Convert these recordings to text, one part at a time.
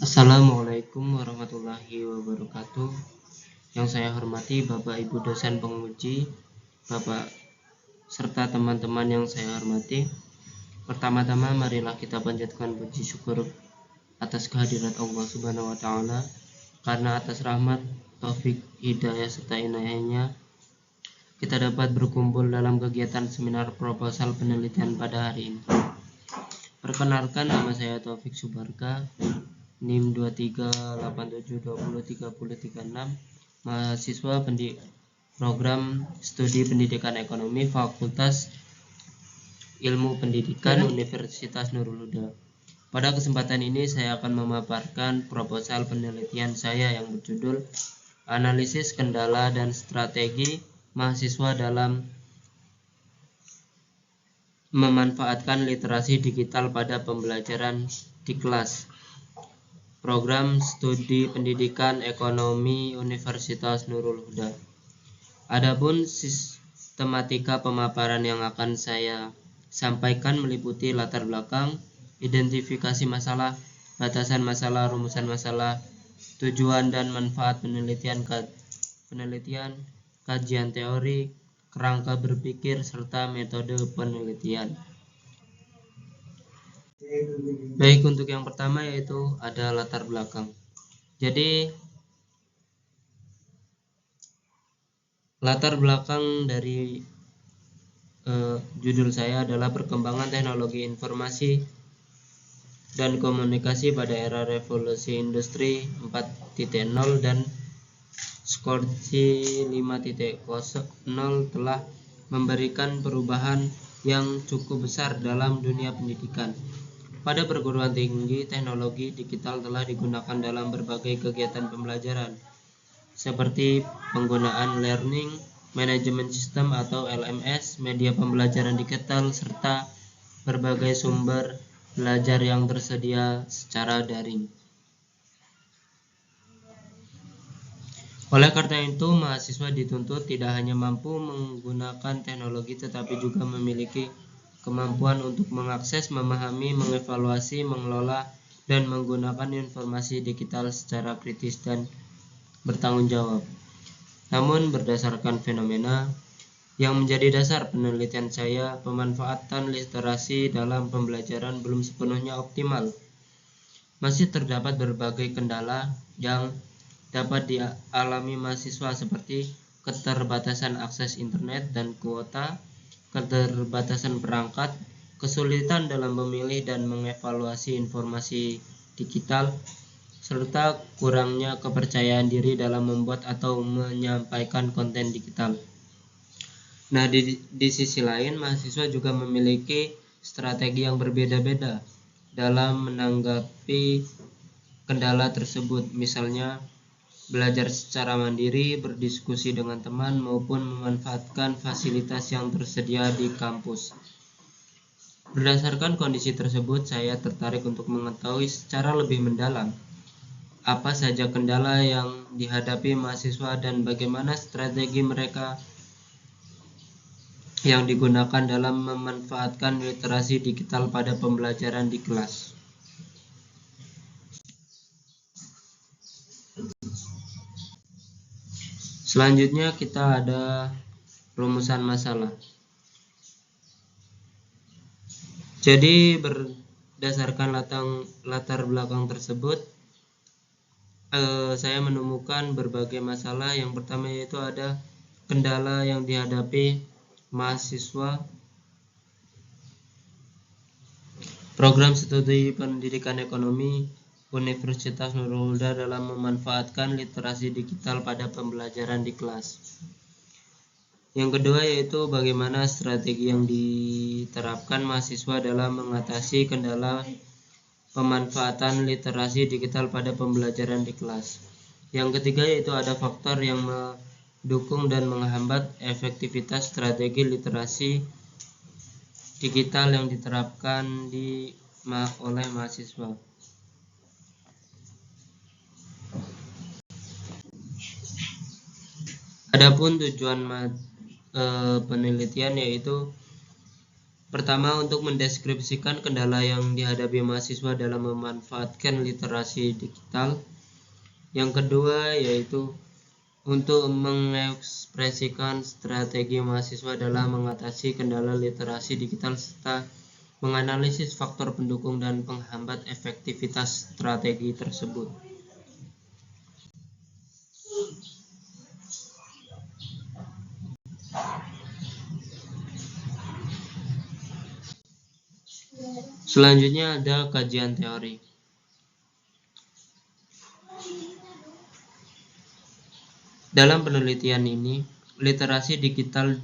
Assalamualaikum warahmatullahi wabarakatuh. Yang saya hormati Bapak Ibu dosen penguji, Bapak serta teman-teman yang saya hormati. Pertama-tama marilah kita panjatkan puji syukur atas kehadirat Allah Subhanahu wa taala, karena atas rahmat, taufik, hidayah serta inayahnya kita dapat berkumpul dalam kegiatan seminar proposal penelitian pada hari ini. Perkenalkan, nama saya Taufik Subarka, NIM 2387203036, mahasiswa program studi pendidikan ekonomi Fakultas Ilmu Pendidikan Universitas Nurul Huda. Pada kesempatan ini saya akan memaparkan proposal penelitian saya yang berjudul Analisis Kendala dan Strategi Mahasiswa dalam Memanfaatkan Literasi Digital pada Pembelajaran di Kelas, Program Studi Pendidikan Ekonomi Universitas Nurul Huda. Adapun sistematika pemaparan yang akan saya sampaikan meliputi latar belakang, identifikasi masalah, batasan masalah, rumusan masalah, tujuan dan manfaat penelitian, kajian teori, kerangka berpikir, serta metode penelitian. Baik, untuk yang pertama yaitu ada latar belakang. Jadi latar belakang dari judul saya adalah perkembangan teknologi informasi dan komunikasi pada era revolusi industri 4.0 dan Skorci 5.0 telah memberikan perubahan yang cukup besar dalam dunia pendidikan. Pada perguruan tinggi, teknologi digital telah digunakan dalam berbagai kegiatan pembelajaran, seperti penggunaan learning management system atau LMS, media pembelajaran digital, serta berbagai sumber belajar yang tersedia secara daring. Oleh karena itu, mahasiswa dituntut tidak hanya mampu menggunakan teknologi, tetapi juga memiliki kemampuan untuk mengakses, memahami, mengevaluasi, mengelola, dan menggunakan informasi digital secara kritis dan bertanggung jawab. Namun, berdasarkan fenomena yang menjadi dasar penelitian saya, pemanfaatan literasi dalam pembelajaran belum sepenuhnya optimal. Masih terdapat berbagai kendala yang dapat dialami mahasiswa, seperti keterbatasan akses internet dan kuota, keterbatasan perangkat, kesulitan dalam memilih dan mengevaluasi informasi digital, serta kurangnya kepercayaan diri dalam membuat atau menyampaikan konten digital. Nah, di sisi lain, mahasiswa juga memiliki strategi yang berbeda-beda dalam menanggapi kendala tersebut, misalnya belajar secara mandiri, berdiskusi dengan teman, maupun memanfaatkan fasilitas yang tersedia di kampus. Berdasarkan kondisi tersebut, saya tertarik untuk mengetahui secara lebih mendalam apa saja kendala yang dihadapi mahasiswa dan bagaimana strategi mereka yang digunakan dalam memanfaatkan literasi digital pada pembelajaran di kelas. Selanjutnya kita ada rumusan masalah. Jadi berdasarkan latar belakang tersebut, saya menemukan berbagai masalah. Yang pertama yaitu ada kendala yang dihadapi mahasiswa program studi pendidikan ekonomi Universitas Nurul Huda dalam memanfaatkan literasi digital pada pembelajaran di kelas. Yang kedua yaitu bagaimana strategi yang diterapkan mahasiswa dalam mengatasi kendala pemanfaatan literasi digital pada pembelajaran di kelas. Yang ketiga yaitu ada faktor yang mendukung dan menghambat efektivitas strategi literasi digital yang diterapkan oleh mahasiswa. Adapun tujuan penelitian yaitu Pertama, untuk mendeskripsikan kendala yang dihadapi mahasiswa dalam memanfaatkan literasi digital. Yang kedua yaitu untuk mengekspresikan strategi mahasiswa dalam mengatasi kendala literasi digital serta menganalisis faktor pendukung dan penghambat efektivitas strategi tersebut. Selanjutnya ada kajian teori. Dalam penelitian ini, literasi digital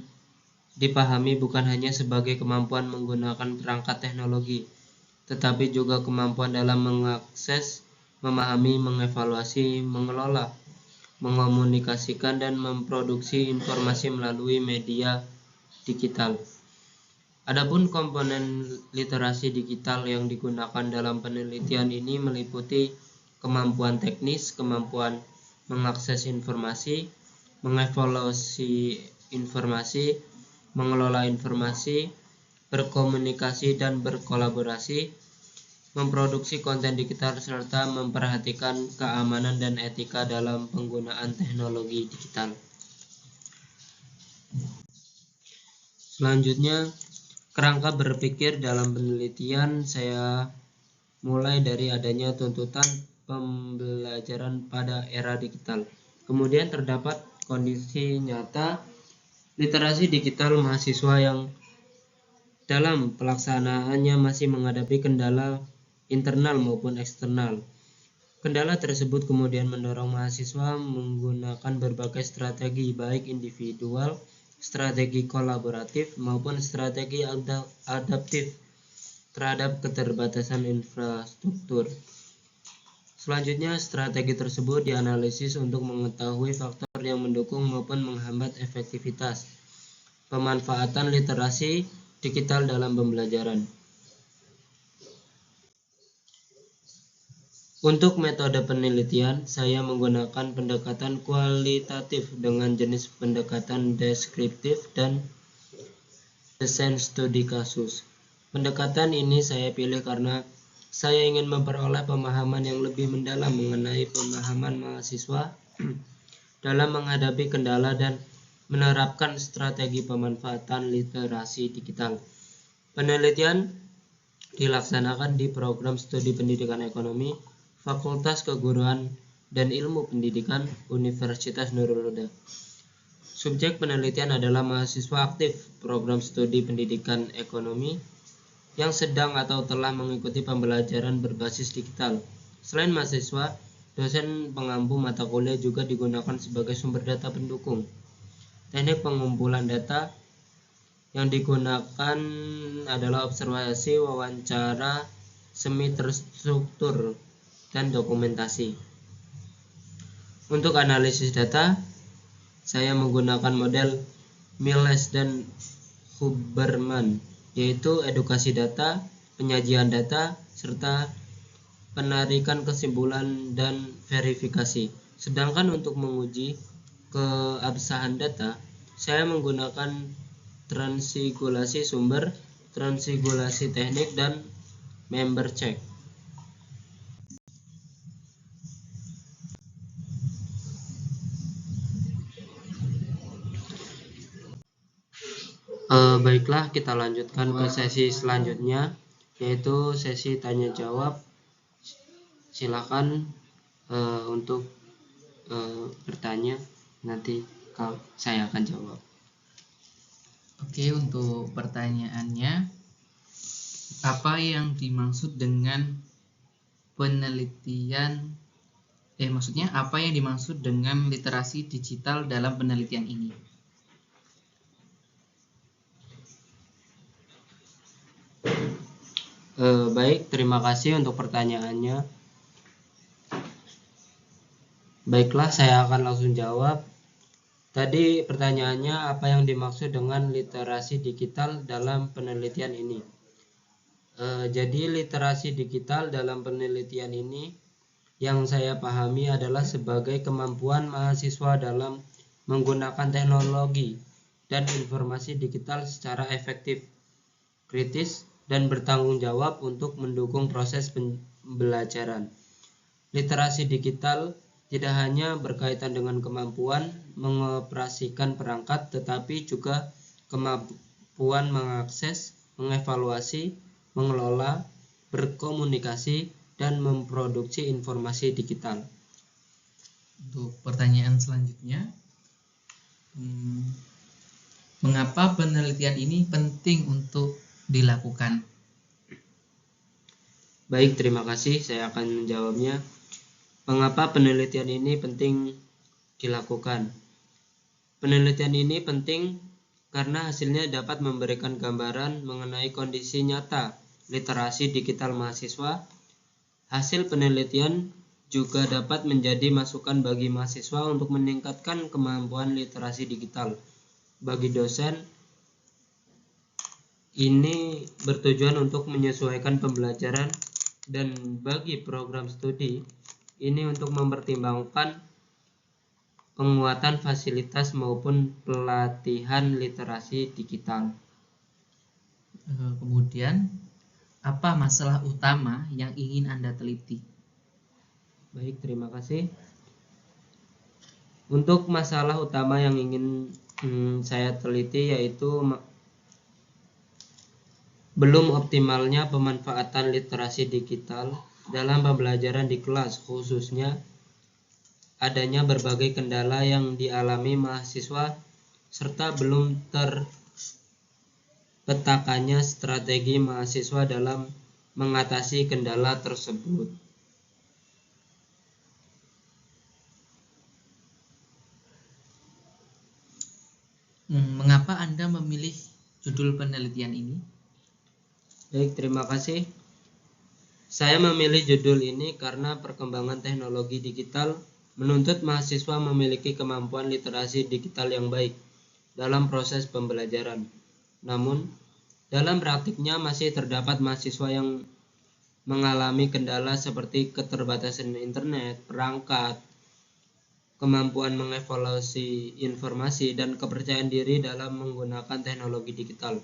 dipahami bukan hanya sebagai kemampuan menggunakan perangkat teknologi, tetapi juga kemampuan dalam mengakses, memahami, mengevaluasi, mengelola, mengomunikasikan, dan memproduksi informasi melalui media digital. Adapun komponen literasi digital yang digunakan dalam penelitian ini meliputi kemampuan teknis, kemampuan mengakses informasi, mengevaluasi informasi, mengelola informasi, berkomunikasi dan berkolaborasi, memproduksi konten digital, serta memperhatikan keamanan dan etika dalam penggunaan teknologi digital. Selanjutnya, kerangka berpikir dalam penelitian saya mulai dari adanya tuntutan pembelajaran pada era digital. Kemudian terdapat kondisi nyata literasi digital mahasiswa yang dalam pelaksanaannya masih menghadapi kendala internal maupun eksternal. Kendala tersebut kemudian mendorong mahasiswa menggunakan berbagai strategi baik individual, strategi kolaboratif maupun strategi adaptif terhadap keterbatasan infrastruktur. Selanjutnya, strategi tersebut dianalisis untuk mengetahui faktor yang mendukung maupun menghambat efektivitas pemanfaatan literasi digital dalam pembelajaran. Untuk metode penelitian, saya menggunakan pendekatan kualitatif dengan jenis pendekatan deskriptif dan desain studi kasus. Pendekatan ini saya pilih karena saya ingin memperoleh pemahaman yang lebih mendalam mengenai pemahaman mahasiswa dalam menghadapi kendala dan menerapkan strategi pemanfaatan literasi digital. Penelitian dilaksanakan di program studi pendidikan ekonomi, Fakultas Keguruan dan Ilmu Pendidikan Universitas Nurul Huda. Subjek penelitian adalah mahasiswa aktif program studi pendidikan ekonomi yang sedang atau telah mengikuti pembelajaran berbasis digital. Selain mahasiswa, dosen pengampu mata kuliah juga digunakan sebagai sumber data pendukung. Teknik pengumpulan data yang digunakan adalah observasi, wawancara, semi terstruktur, dan dokumentasi. Untuk analisis data, saya menggunakan model Miles dan Huberman, yaitu edukasi data, penyajian data, serta penarikan kesimpulan dan verifikasi. Sedangkan untuk menguji keabsahan data, saya menggunakan transigulasi sumber, transigulasi teknik, dan member check. Baiklah, kita lanjutkan ke sesi selanjutnya, yaitu sesi tanya jawab. Silakan untuk bertanya, nanti saya akan jawab. Oke, untuk pertanyaannya, apa yang dimaksud dengan penelitian? Maksudnya apa yang dimaksud dengan literasi digital dalam penelitian ini? Baik, terima kasih untuk pertanyaannya. Baiklah, saya akan langsung jawab. Tadi pertanyaannya, apa yang dimaksud dengan literasi digital dalam penelitian ini? Jadi literasi digital dalam penelitian ini yang saya pahami adalah sebagai kemampuan mahasiswa dalam menggunakan teknologi dan informasi digital secara efektif. kritis, dan bertanggung jawab untuk mendukung proses pembelajaran. Literasi digital tidak hanya berkaitan dengan kemampuan mengoperasikan perangkat, tetapi juga kemampuan mengakses, mengevaluasi, mengelola, berkomunikasi, dan memproduksi informasi digital. Untuk pertanyaan selanjutnya, mengapa penelitian ini penting untuk dilakukan? Baik, terima kasih. Saya akan menjawabnya. Mengapa penelitian ini penting dilakukan? Penelitian ini penting karena hasilnya dapat memberikan gambaran mengenai kondisi nyata literasi digital mahasiswa. Hasil penelitian juga dapat menjadi masukan bagi mahasiswa untuk meningkatkan kemampuan literasi digital. Bagi dosen, ini bertujuan untuk menyesuaikan pembelajaran, dan bagi program studi, ini untuk mempertimbangkan penguatan fasilitas maupun pelatihan literasi digital. Kemudian, apa masalah utama yang ingin Anda teliti? Baik, terima kasih. Untuk masalah utama yang ingin saya teliti yaitu belum optimalnya pemanfaatan literasi digital dalam pembelajaran di kelas, khususnya adanya berbagai kendala yang dialami mahasiswa serta belum terpetakannya strategi mahasiswa dalam mengatasi kendala tersebut. Mengapa Anda memilih judul penelitian ini? Baik, terima kasih. Saya memilih judul ini karena perkembangan teknologi digital menuntut mahasiswa memiliki kemampuan literasi digital yang baik dalam proses pembelajaran. Namun, dalam praktiknya masih terdapat mahasiswa yang mengalami kendala seperti keterbatasan internet, perangkat, kemampuan mengevaluasi informasi, dan kepercayaan diri dalam menggunakan teknologi digital.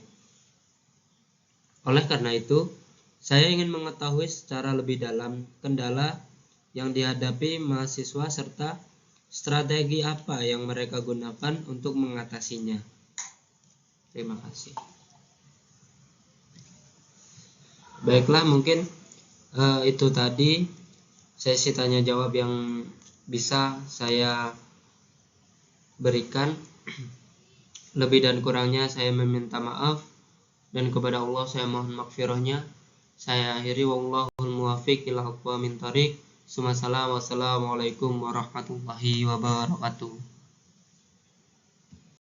Oleh karena itu, saya ingin mengetahui secara lebih dalam kendala yang dihadapi mahasiswa serta strategi apa yang mereka gunakan untuk mengatasinya. Terima kasih. Baiklah, mungkin itu tadi sesi tanya jawab yang bisa saya berikan. Lebih dan kurangnya saya meminta maaf, dan kepada Allah saya mohon maghfirahnya. Saya akhiri, wallahul muwaffiq ila aqwamit thoriq. Wassalamualaikum warahmatullahi wabarakatuh.